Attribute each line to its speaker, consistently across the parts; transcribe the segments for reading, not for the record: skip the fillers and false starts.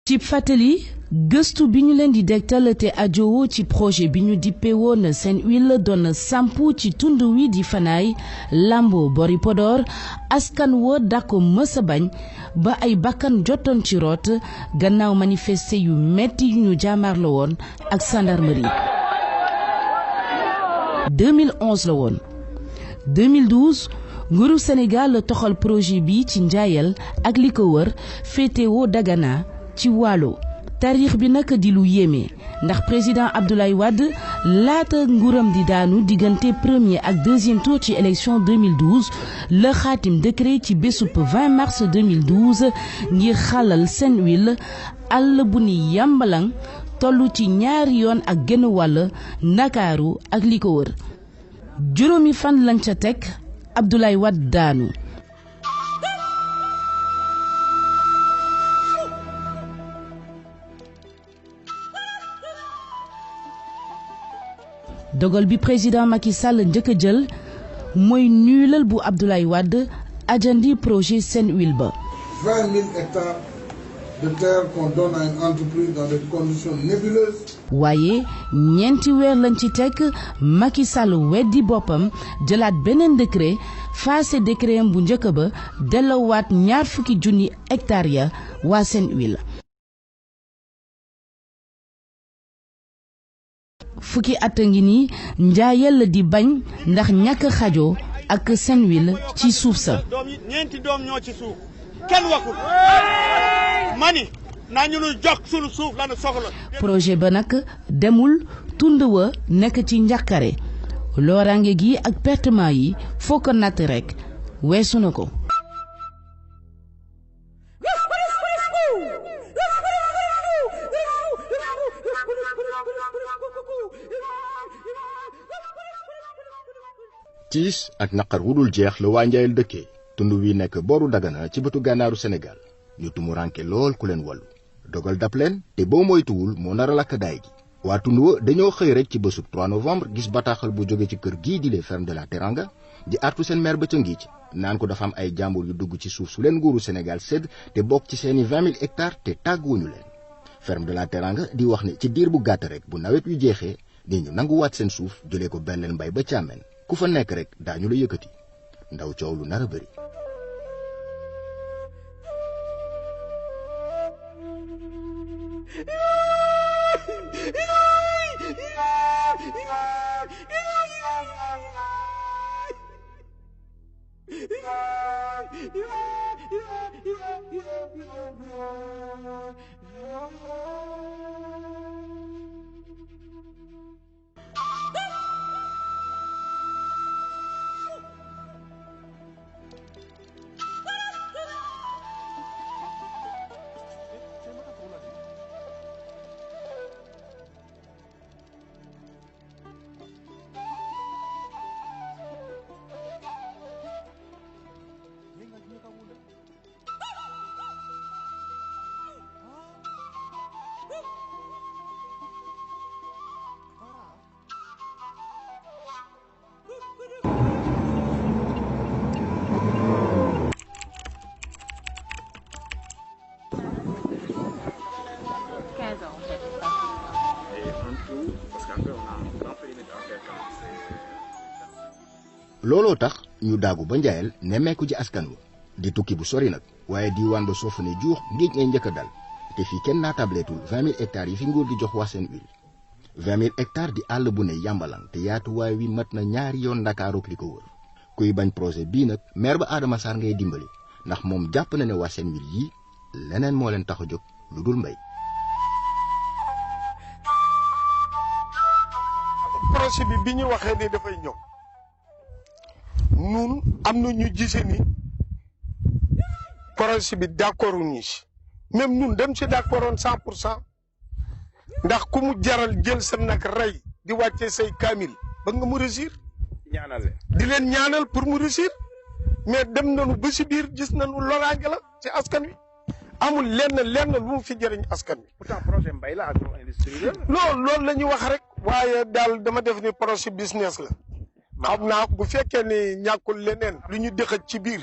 Speaker 1: ci fàttali gëstu bi ñu leen di dégtal te ajowoo ci projet bi ñu dippe woon Sen'Huile doon sampu ci tund wi di Fanaay lambo bori Podor askan wo dako mësa bañ ba ay bakkan jotoon ci root gannaaw manifester yu metti yu ñu jaamarlo woon ak gendarmerie. 2011 la woon 2012 nguuru Sénégal toxal projet bi ci Njaayel ak li ko wër féetewoo Dagana ci Waalo. taarix bi nag di lu yéeme ndax président Abdoulaye Wade laata nguuram di daanu diggante premier ak deuxième tour ci élection 2012 la xaatim décret ci bésub 20 mars 2012 ngir xalal Sen'Huile àll bu ni yàmbalang tollu ci ñaari yoon ak genn wàll Ndakaaru ak li ko wër juróomi fan lañ ca teg Abdoulaye Wade daanu. dogal bi président Macky Sall njëkk a jël mooy nulal bu Abdoulaye Wade ajandi projet Sen'Huile ba.
Speaker 2: 20 000 hectares de terre qu'on donne à une entreprise dans des conditions nébuleuses.
Speaker 1: waaye ñeenti weer lañ ci teg Macky Sall weddi boppam jëlaat beneen décret faase décret am bu njëkk ba delloowaat 20,000 hectares ya waa Sen'Huile. fukki at ngi nii Njaayel di bañ ndax ñàkk xajoo ak Sen'Huile ci suuf sa.
Speaker 3: ñeenti doom ñoo ci suuf kenn waxul mani nañu ñu jox sunu suuf la ñu soxla.
Speaker 1: projet ba nag demul tund wa nekk ci njàqare looraange gi ak pertement yi foo ko natt rekk weesu na ko.
Speaker 4: tiis ak naqar wudul jeex la waa Njaayel dëkkee tund wi nekk booru Dagana ci bëtu gànnaaru Sénégal ñu tumuranke lool ku leen wallu dogal dab leen te boo moytuwul moo nar a lakk daay gi waa tund wa dañoo xëy rek ci bésub 3 novembre gis bataaxal bu jóge ci kër gii di les fermes de la Teranga di artu seen maire ba ca Ngiic naan ko dafa am ay jàmbur yu dugg ci suuf su leen nguuru Sénégal sédd te bokk ci seeni 20 000 hectares te tàgguwuñu leen ferme de la Teranga di wax ne ci diir bu gàtt rek bu nawet yu jeexee dañu nanguwaat seen suuf jëlee ko Belel Mbay ba Càmmen ku fa nekk rek daañu la yëkkati ndaw coow lu nar a bëri. looloo tax ñu daagu ba Njaayel nemmeeku ji askan wa di tukki bu sori nag waaye diiwaan ba soo fa ne juux Ngiic ngay njëkk a dal te fii kenn naa tableetul 20 000 hectares yi fi nguur di jox waa Sen'Huile 20 000 hectares di àll bu ne yàmbalang te yaatuwaay wi mat na ñaari yoon Ndakaaru li ko wër kuy bañ projet bii nag maire ba Adama Sarr ngay dimbali ndax moom jàpp na ne waa Sen'Huile yi leneen moo leen tax a jóg lu dul mbay.
Speaker 3: projet bi ñu waxee ni dafay ñëw nun am na ñu gisee ni projet bi d'accord ñu si même nun dem si d'accordoon 100% ndax ku mu jaral jël sa nag rey di wàccee say kaamil ba nga mu réussir di leen ñaanal pour mu réussir mais dem nañu ba si biir gis nañu loraange la ci askan wi amul lenn lu mu fi jëriñ askan wi.
Speaker 5: pourtant projet mbay la ak industrie la.
Speaker 3: non loolu la ñuy wax rek. waaye daal dama def ni projet business la. xam naa bu fekkee ni ñàkkul leneen. lu ñu dëxëj ci biir.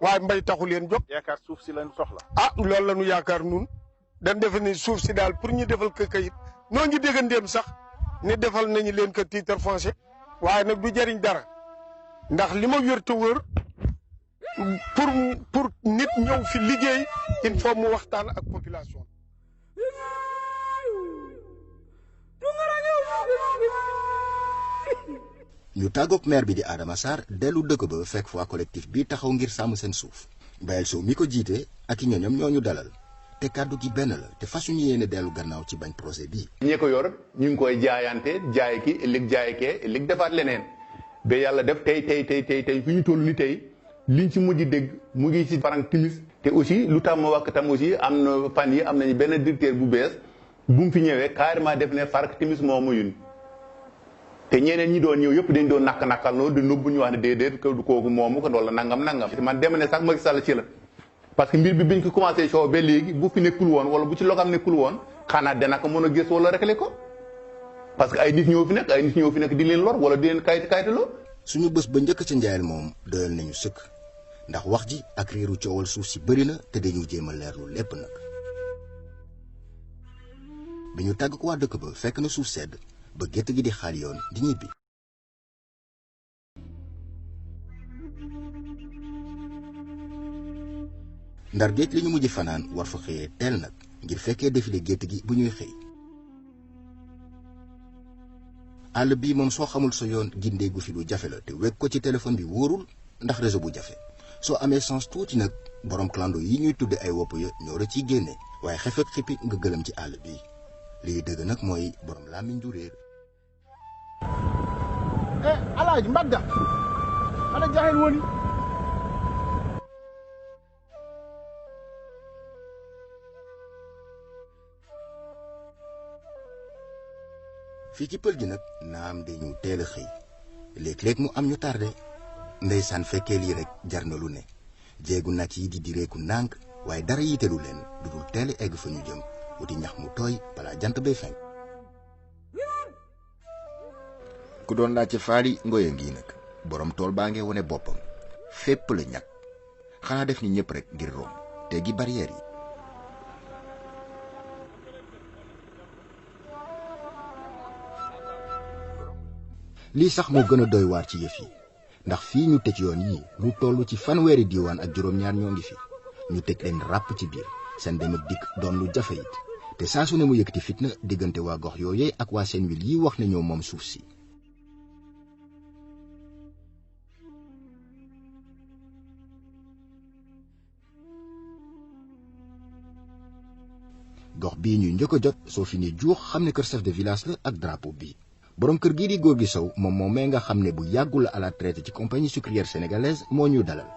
Speaker 3: waaye mbay taxu leen jóg.
Speaker 5: yaakaar suuf si lañ soxla.
Speaker 3: ah loolu la ñu yaakaar nun dañ defe ni suuf si daal pour ñu defal ko kayit noo ngi déggandeem sax ni defal nañu leen ko titre foncier waaye nag du jariñ dara ndax li ma wér te wër pour nit ñëw fi liggéey il faut mu waxtaan ak population.
Speaker 4: ñu tàggoog maire bi di Adama Sarr dellu dëkk ba fekk fois collectif bi taxaw ngir sàmm seen suuf Bayel Sow mi ko jiite ak i ñoñam ñoo ñu dalal te kàddu gi benn la te fasuñu yéene dellu gannaaw ci bañ projet bi.
Speaker 6: ñi ko yor ñu ngi koy jaayante jaay ki ëllëg jaay kee ëllëg defaat leneen ba yàlla def tey fi ñu toll ni tey liñ ci mujj dégg mu ngi ci Frank Timis te aussi lu tax ma wax tam aussi am na fan yi am nañu benn directeur bu bees bu mu fi ñëwee carrément def ne Frank Timis moo muyun te ñeneen ñi doon ñëw yëpp dañ doon nakk-nakkal loolu di nëbbu ñu wax ne déedéet kooku moomu ko wala nangam man dem ne sax Macky Sall ci la parce que mbir bi biñ ko commencé coow ba léegi bu fi nekkul woon wala bu ci logam nekkul woon xanaa dana ko mën a gës wala réglé ko parce que ay nit ñoo fi nekk di leen lor wala di leen kayitaloo.
Speaker 4: suñu bés ba njëkk ca njaayal moom doyal nañu sëkk ndax wax ji ak riiru coowal suuf si bëri na te dañu jéem a leerlu lépp nag bi ñu tàgg ko waa dëkk ba fekk na suuf sedd ba gétt gi di xaal yoon di ñibbi. ndar géej li ñu mujj fanaan war fa xëyee teel nag ngir fekkee défilé gétt gi bu ñuy xëy. àll bii moom soo xamul sa yoon gindeegu fi lu jafe la te wekk ko ci téléphone bi wóorul ndax réseau bu jafe soo amee sens tuuti nag borom clando yi ñuy tudde ay wopp ya ñoo la ciy génne waaye xef ak xippi nga gëlëm ci àll bi lii dëgg nag mooy borom làmmiñ du réer.
Speaker 5: alaaji mbadda ana jaxel woni
Speaker 4: fii ci pël gi nag naam dañu teel a xëy léeg-léeg mu am ñu tardé ndeysaan fekkee lii rek jar na lu ne jéegu nag yi di direeku ndànk waaye dara yitelu leen du dul teel a egg fa ñu jëm wuti ñax mu tooy balaa jant bay feeñ. ku doon laajte faali ngoye ngi nag borom tool baa ngi wone boppam fépp la ñàkk xanaa def ni ñëpp rek ngir romb te gi barrière yi. lii sax moo gën a doy waar ci yëf yi ndax fii ñu tëj yoon yi lu toll ci fanweeri diiwaan ak juróom-ñaar ñoo ngi fi ñu tëj leen ràpp ci biir seen dem ak dikk doon lu jafe it te saa su ne mu yëkkati fitna diggante waa gox yooyee ak waa seen wil yi wax ne ñoo moom suuf si. gox bii ñuy njëkk a jot soo fi ne juux xam ne kër chef de village la ak drapeau bi. borom kër gii di Gorgui Sow moom moomee nga xam ne bu yàggul à la retraite ci compagnie sucrière sénégalaise moo ñu dalal.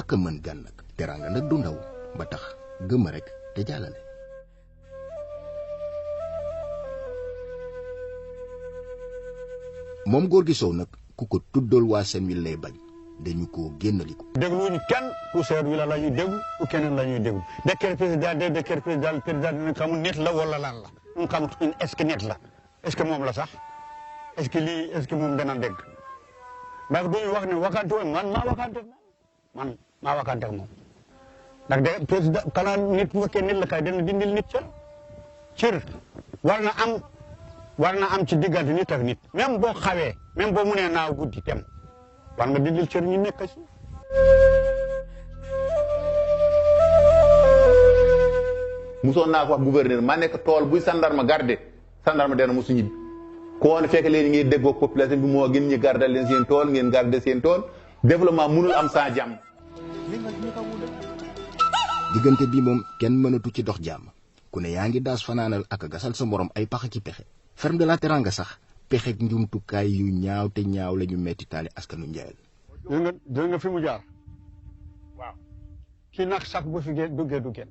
Speaker 4: ak a mën gan nag teraanga nag du ndaw ba tax gëmm rek te jàllale. moom Gorgui Sow nag ku ko tuddal waa seen wi lay bañ. dañu ko génnaliku.
Speaker 7: dégluwuñu kenn ku seer wi la ñuy déglu ku keneen la ñuy déglu décret président dina xamul nit la wala lan la ñu xamut est-ce que nit la est-ce que moom la sax est-ce que lii est-ce que moom dana dégg ndax duñu wax ne wakante woon man maa wakante moom ndax de président kanaa nit bu fekkee nit la kay dana dindil nit cër war na am ci diggante nit ak nit même boo xawee même boo munee naaw guddi tem war nga dindil cër ñu nekk ci.
Speaker 6: musoon naa ko wax gouverneur maa nekk tool buy sandarma garde sandarma dana mosu ñibbi ko woon fekk leen ngay déggoo population bi moo gën ñu garder leen seen tool ngeen garder seen tool développement mënul am sans jàmm.
Speaker 4: diggante bi moom kenn mënatu ci dox jàmm ku ne yaa ngi daas fanaanal ak gasal sa morom ay pax ci pexe ferme de la Teranga sax. pexeeg njumtukaay yu ñaaw te ñaaw la ñu metti taale askanu njaayal.
Speaker 7: dégg nga fi mu jaar waaw kii nag sax bu fi duggee du génn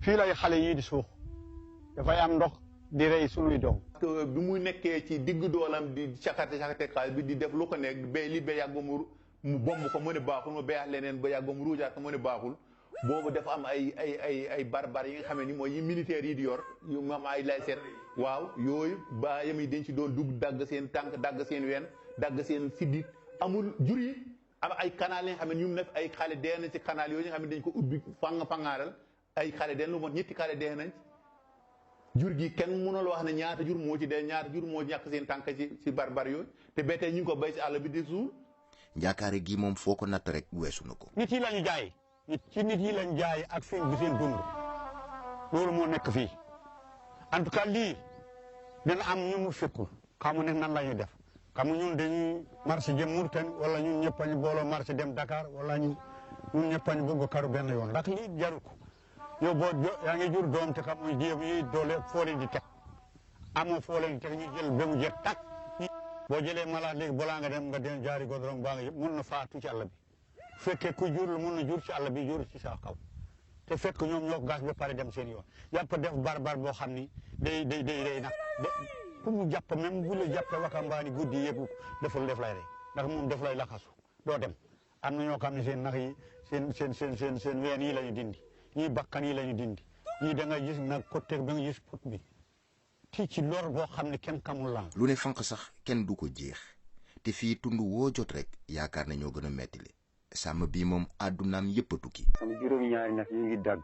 Speaker 7: fii lay xale yii di suux dafay am ndox di rey sunuy doom.
Speaker 6: bi mu nekkee ci digg doolam di cakate xaalis bi di def lu ko nekk ba li ba yàgg mu bomb ko mu ne baaxul mu béyaat leneen ba yàgg mu ruujaat ko mu ne baaxul boobu dafa am ay barbar yi nga xam ne ni mooy yi militaires yi di yor yu mam ay lay seet waaw yooyu baayam yi dañ ci doon dugg dagg seen tànk dagg seen ween dagg seen siddit amul jur yi am ay canal yi nga xam ne ñu nekk ay xale dee nañ ci canal yooyu nga xam ne dañ ko ubbi fangaaral ay xale dee lu mot ñetti xale dee nañ jur gi kenn mënul wax ne ñaata jur moo ci dee ñaata jur moo ñàkk seen tànk ci barbar yooyu te ba tey ñu ngi ko béy ci àll bi di suul.
Speaker 4: Njaakaare gi moom foo ko natt rek weesu na ko.
Speaker 7: nit yi lañu jaay ci nit yi lañu jaay ak fi bi seen dund loolu moo nekk fii en tout cas lii dina am ñu mu fekkul xamu ne nan la ñuy def xamu ñun dañuy marché jëm Mauritanie wala ñun ñëpp a ñu booloo marché dem Dakar wala ñun ñëpp a ñu bëgg karu benn yoon ndax lii jaru ko yow boo yaa ngi jur doom te xamuy jéem yi doole foo leen di teg amoo foo leen di teg ñu jël ba mu jeex tàkk boo jëlee malade léegi balaa nga dem jaari godorong baa nga yëpp mun na faatu ci àll bi fekkee ku jur mun na jur ci àll bi jur ci sa kaw te fekk ñoom ñoo ko gas ba pare dem seen yoon yàpp def barbar boo xam ni day nag pour mu jàpp même bu la jàppee wakambaani guddi yëpp deful def lay rey ndax moom def lay laxasu doo dem am na ñoo xam ne seen nax yi seen ween yi la ñu dindi ñii bakkan yi la ñu dindi ñii da nga gis nag côté da nga gis pot bi tii ci lor boo xam ne kenn xamul la
Speaker 4: lu ne fanq sax kenn du ko jeex te fii tund woo jot rek yaakaar na ñoo gën a mettile sàmm bii moom àddunaam yëpp a tukki.
Speaker 8: sama juróom-ñaari nag ñu ngi dagg.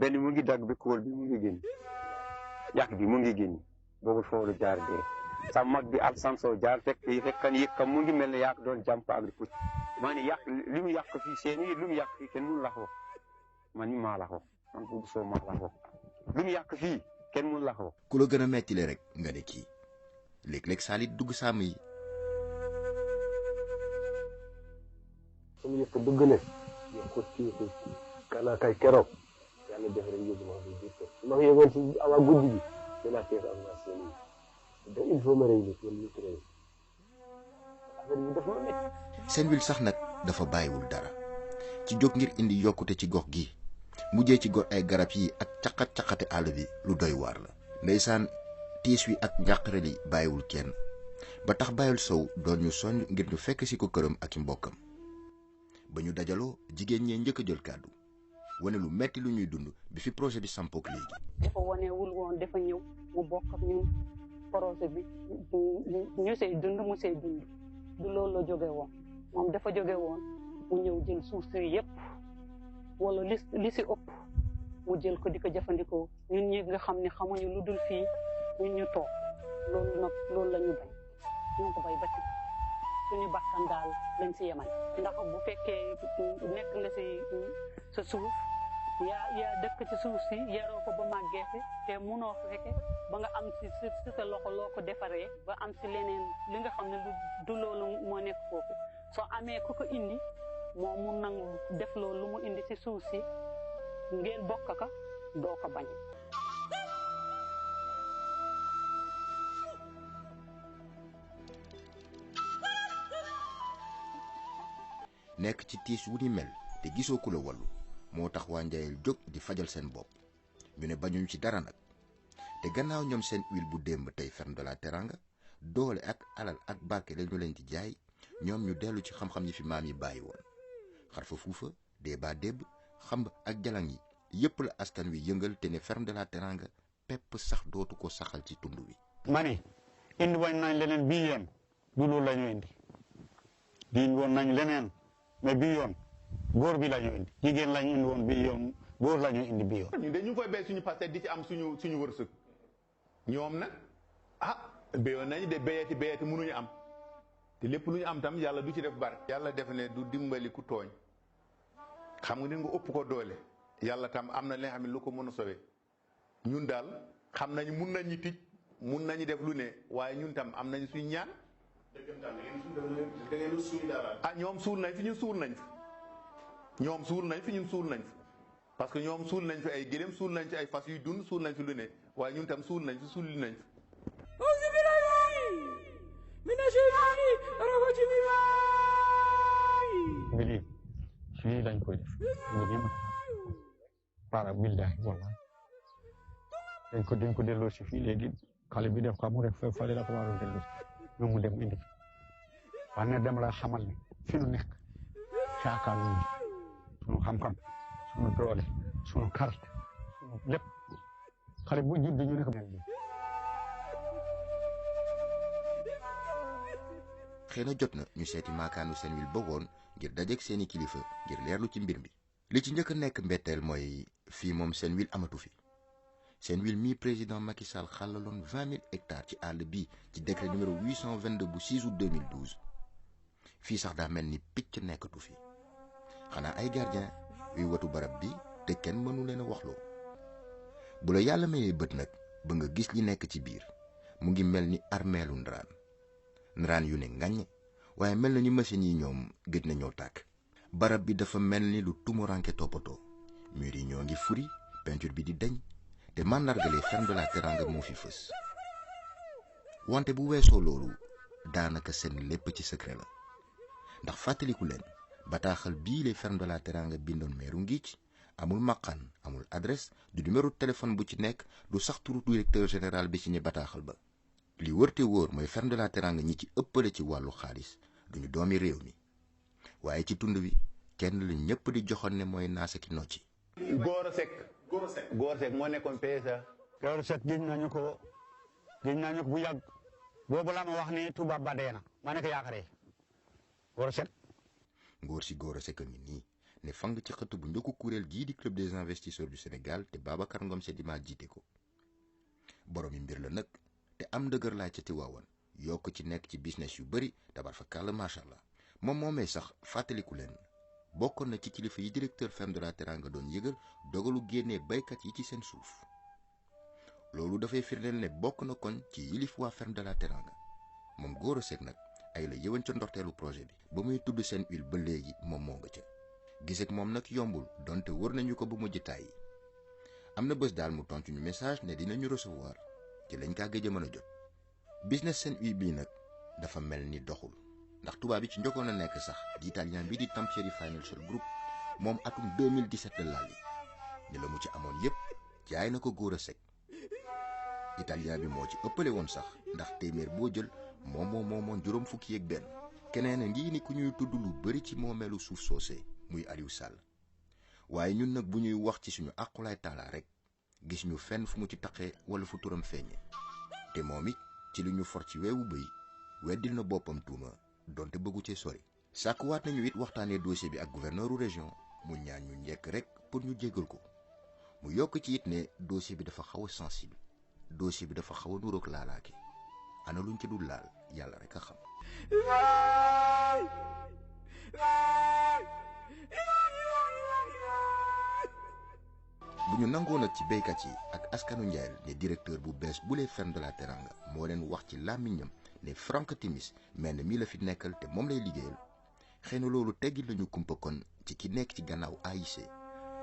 Speaker 8: benn mu ngi dagg bi kóol bi mu ngi génn yàq bi mu ngi génn boobu foofu la jaar dee sa mag bi Alsan Sow jaar fekkan yëkkam mu ngi mel ne yàq doon jàmp ak di pucc maa ne yàq li mu yàq fii seen yi lu mu yàq fii kenn mënu la ko man mi maa la ko man Boubou Sow maa la ko lu mu yàq fii kenn mënu la ko.
Speaker 4: ku la gën a mettile rek nga ne kii léeg-léeg saalit dugg sàmm yi.
Speaker 9: sama yëpp dëgg ne yow ko ci kana kay keroog yàlla def rek yóbbu ma fi biir kër su ma yëgoon ci awa guddi gi dinaa tees am naa seen yi da il faut ma rey nit wala nit rey affaire yi dafa ma métti.
Speaker 4: Senwil sax nag dafa bàyyiwul dara ci jóg ngir indi yokkute ci gox gi mujjee ci gor ay garab yi ak caqate àll bi lu doy waar la ndeysaan tiis wi ak njàqare li bàyyiwul kenn ba tax bàyyil sow doon ñu soññ ngir ñu fekk si ko këram ak i mbokkam ba ñu dajaloo jigéen ñee njëkk a jël kàddu wane lu metti lu ñuy dund bi fi projet bi sampook léegi.
Speaker 10: dafa wanewul woon dafa ñëw mu bokk ak ñun projet bi ñu say dund mu say dund du loolu la jóge woon moom dafa jóge woon mu ñëw jël suuf si yëpp wala li si ëpp mu jël ko di ko jëfandikoo ñun ñi nga xam ne xamuñu lu dul fii ñun ñu toog loolu nag loolu la ñu bañ ñoo ko bay bati suñu bakkan daal lañ si yemal ndax bu fekkee nekk nga si sa suuf yaa dëkk ci suuf si yaroo ko ba màggee fi te munoo fekke ba nga am si sa loxo loo ko defaree ba am si leneen li nga xam ne du loolu moo nekk foofu soo amee ku ko indi moom mu nangu def loolu lu mu indi si suuf si ngeen bokk ka doo ko bañ.
Speaker 4: nekk ci tiis wu ni mel te gisoo ku la wallu moo tax waa Njayel jóg di fajal seen bopp ñu ne bañuñ ci dara nag te gannaaw ñoom seen huile bu démb tey ferme de la Teranga doole ak alal ak barke lañu leen di jaay ñoom ñu dellu ci xam-xam yi fi maam yi bàyyi woon xarfa fuufa déeba débb xamb ak jalang yi yépp la askan wi yëngal te ne ferme de la Teranga pepp sax dootu ko saxal ci tund wi.
Speaker 7: ma ni indi woon nañ leneen bii yoon du loolu la ñu indi woon nañ leneen mais bii yoon góor bi la ñu indi jigéen la ñu indi woon bii yoon góor la ñu indi bii yoon.
Speaker 6: ñun de ñu ngi koy béy suñu pastèque di ci am suñu wërsëg ñoom nag béyoon nañu de béyati mënuñu am te lépp lu ñu am tam yàlla du ci def barke. yàlla def ne du dimbali ku tooñ xam nga ni nga ëpp ko doole yàlla tam am na li nga xam ne lu ko mën a sauver ñun daal xam nañu mun nañu tij mun nañu def lu ne waaye ñun tam am nañu suñu ñaan. ñoom suul nañ fi ñun suul nañ fi ñoom suul nañ fi ñun suul nañ fi parce que ñoom suul nañ fi ay gëléem suul nañ fi ay fas yuy dund suul nañ fi lu ne waaye ñun tam suul nañ fi suul nañ fi.
Speaker 7: lii fii lañ koy def para billahi wallahi dañ ko delloo si fii léegi xale bi def xamu rek fale la ko waroon delloo si ñoom mu dem indi wax ne dem la xamal ne fi nu nekk caakaar ñu sunu xam-xam sunu doole sunu carte sunu lépp xale bu judd ñu ne ko mel bi
Speaker 4: xëy na jot na ñu seeti maakaanu Senwil ba woon ngir dajeek seeni kilifa ngir leerlu ci mbir mi. li ci njëkk a nekk mbetteel mooy fii moom Senwil amatu fi. Senwil mi président Macky Sall xàllaloon 20 000 hectares ci àll bi ci décret numéro 822 bu 6 août 2012 fii sax daa mel ni picc nekkatu fi xanaa ay gardien yuy watu barab bi te kenn mënu leen a waxloo. bu la yàlla mayee bët nag ba nga gis li nekk ci biir mu ngi mel ni armeelu ndaraan yu ne ngañ waaye mel na ni machine yi ñoom gëj nañoo tàkk. barab bi dafa mel ni lu tumuranke toppatoo mur yi ñoo ngi furi peinture bi di deñ te màndargale ferme de la Teranga moo fi fës. wante bu weesoo loolu daanaka seen lépp ci secret la ndax fàttaliku leen bataaxal bii les ferme de la Teranga bindoon meeru Ngicc amul maqaan amul adresse du numéro téléphone bu ci nekk du sax turu directeur général bi ci ñe bataaxal ba. li wërte wóor mooy ferme de la Teranga ñi ci ëppale ci wàllu xaalis duñu doomi réew mi waaye ci tund wi kenn la ñëpp di joxoon ne mooy naasa ki nocci.
Speaker 6: Gora Seck moo nekkoon PSA.
Speaker 7: Gora Seck gis nañu ko bu yàgg boobu la ma wax ni tubaab ba dee na ma ne ko yaakaaree Gora Seck.
Speaker 4: ngóor si Gora Seck a ngi nii ne fang ci xëtt bu njëkku kuréel gii di club des investisseurs du Sénégal te Babacar Ngom Sedima jiite ko. borom yi mbir la nag te am dëgër laay ca Tiwaawan yokk ci nekk ci business yu bari tabar fa kàll macha allah moom moomee sax fàttaliku leen bokkoon na ci kilifa yi directeur ferme de la Teranga doon yëgal dogalu génnee baykat yi ci seen suuf. loolu dafay firndeel ne bokk na kon ci yilif waa ferme de la Teranga moom Gora Seck nag ay la yëwan ca ndorteelu projet bi ba muy tudd Senwil ba léegi moom moo nga ca. giseek moom nag yombul donte wër nañu ko ba mujj tàyyi am na bés daal mu tontu ñu message ne dinañu recevoir ci lañ kaa gëj a mën a jot. business Senwil bii nag dafa mel ni doxul ndax tubaab bi ci njëkkoon a nekk sax di italien bi di Tampieri Financial Group moom atum 2017 la laal ni la mu ci amoon yépp jaay na ko Gora Seck. italien bi moo ci ëppale woon sax ndax téeméer boo jël moomoon juróom fukki yeeg benn. keneen a ngi ni ku ñuy tudd lu bari ci moomeelu suuf soosee muy Aliou Sall waaye ñun nag bu ñuy wax ci suñu àqulaay taalaa rek gis ñu fenn fu mu ci taqee wala fu turam feeñe te moom it ci li ñu for ci weewu bëy weddil na boppam tuuma donte bëggu cee sori. sàkkuwaat nañu it waxtaanee dossier bi ak gouverneuru région mu ñaan ñu njekk rek pour ñu jéggal ko mu yokk ci it ne dossier bi dafa xaw a sensible dossier bi dafa xaw a nuroog laalaake ana luñ ci dul laal yàlla rek a xam. bu ñu nangoo nag ci béykat yi ak askanu njaay ne directeur bu bees bu les fermes de la Teranga moo leen wax ci làmmiñam ne Franck Timis mel na mii la fi nekkal te moom lay liggéeyal xëy na loolu teggil lañu kumpa kon ci ki nekk ci gannaaw AIC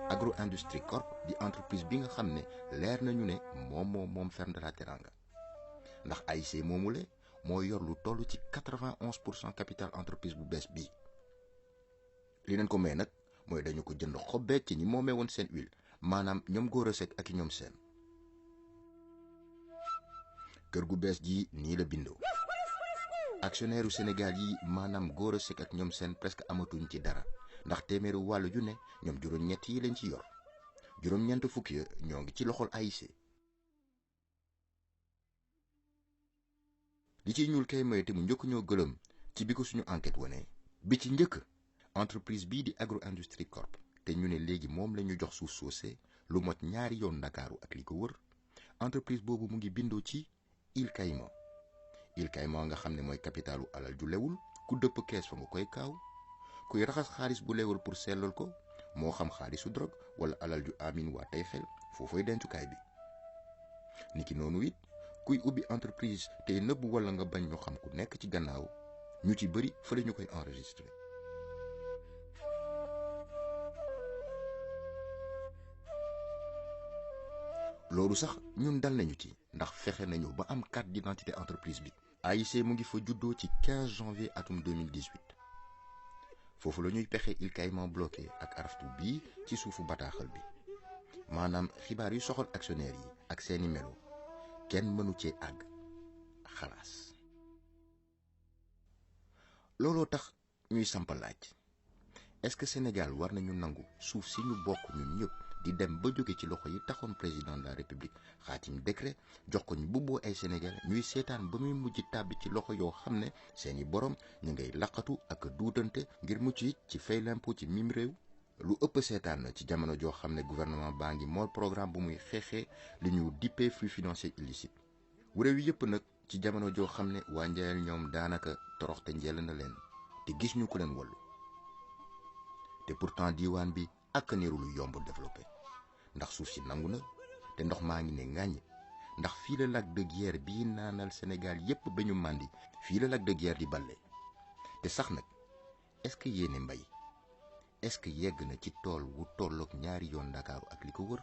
Speaker 4: Agro Industrie Corp di entreprise bi nga xam ne leer nañu ne moom ferme de la Teranga ndax AIC moomule moo yor lu toll ci 91% capital entreprise bu bees bii. li leen ko may nag mooy dañu ko jënd xobbeet ci ñi moomee woon Senwil maanaam ñoom Gora Seck ak ñoom seen. kër gu bees gi nii la bindoo actionnaire u Sénégal yi maanaam Gora Seck ak ñoom seen presque amatuñ ci dara ndax téeméeri wàllu ju ne ñoom juróom-ñett yi lañ ci yor juróom-ñeent fukki ya ñoo ngi ci loxol AIC. li ciy ñuul kay may te mu njëkk ñoo gëlëm ci bi ko suñu enquête wane bi ci njëkk entreprise bii di Agro Industrie Corp te ñu ne léegi moom la ñu jox suuf soosé lu mot ñaari yoon Ndakaaru ak li ko wër entreprise boobu mu ngi bindoo ci Île Caïman nga xam ne mooy capitalu alal ju lewul ku dëpp kees fa nga koy kaaw kuy raxas xaalis bu lewul pour sellal ko moo xam xaalisu drogue wala alal ju amin waa tey xel foofooy dencukaay bi. niki noonu it kuy ubbi entreprise te nëbb wala nga bañ ñu xam ku nekk ci gannaaw ñu ci bëri fa la ñu koy enregistré. loolu sax ñun dal nañu ci ndax fexe nañu ba am carte d'identité entreprise bi. AIC mu ngi fa juddoo ci 15 janvier atum 2018 foofu la ñuy pexe Île Caïman bloqué ak araftu bii ci suufu bataaxal bi maanaam xibaar yu soxal actionnaire yi ak seeni melo kenn mënu cee àgg xalaas. looloo tax ñuy samp laaj est-ce que Sénégal war nañu nangu suuf si ñu bokk ñun ñëpp di dem ba jóge ci loxo yi taxoon président de la république xaatim décret jox ko ñu bubboo ay Sénégal ñuy seetaan ba muy mujj tàbbi ci loxo yoo xam ne seeni borom ñu ngay laqatu ak duutante ngir mucc it ci fay l'impôt ci mim réew. lu ëpp seetaan ci jamono joo xam ne gouvernement baa ngi mool programme bu muy xeexee li ñu dippee flux financier illicite wu réew yëpp nag ci jamono joo xam ne waa Njaayel ñoom daanaka toroxte njël na leen te gis ñu ku leen wallu te pourtant diiwaan bi ak niru lu yomb développé ndax suuf si nangu na te ndox maa ngi ne ŋàññ ndax fii la lac de Guiers bii naanal Sénégal yépp ba ñu màndi fii la lac de Guiers di balle te sax nag est-ce que yéene mbay est-ce que yegg na ci tool wu tolloog ñaari yoon Ndakaaru ak li ko wër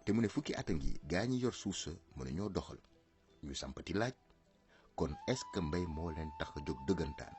Speaker 4: te mu ne fukki at a ngi gaa ñi yor suuf sa mën a ñoo doxal ñu sampati laaj kon est-ce que mbay moo leen tax a jóg dëggantaan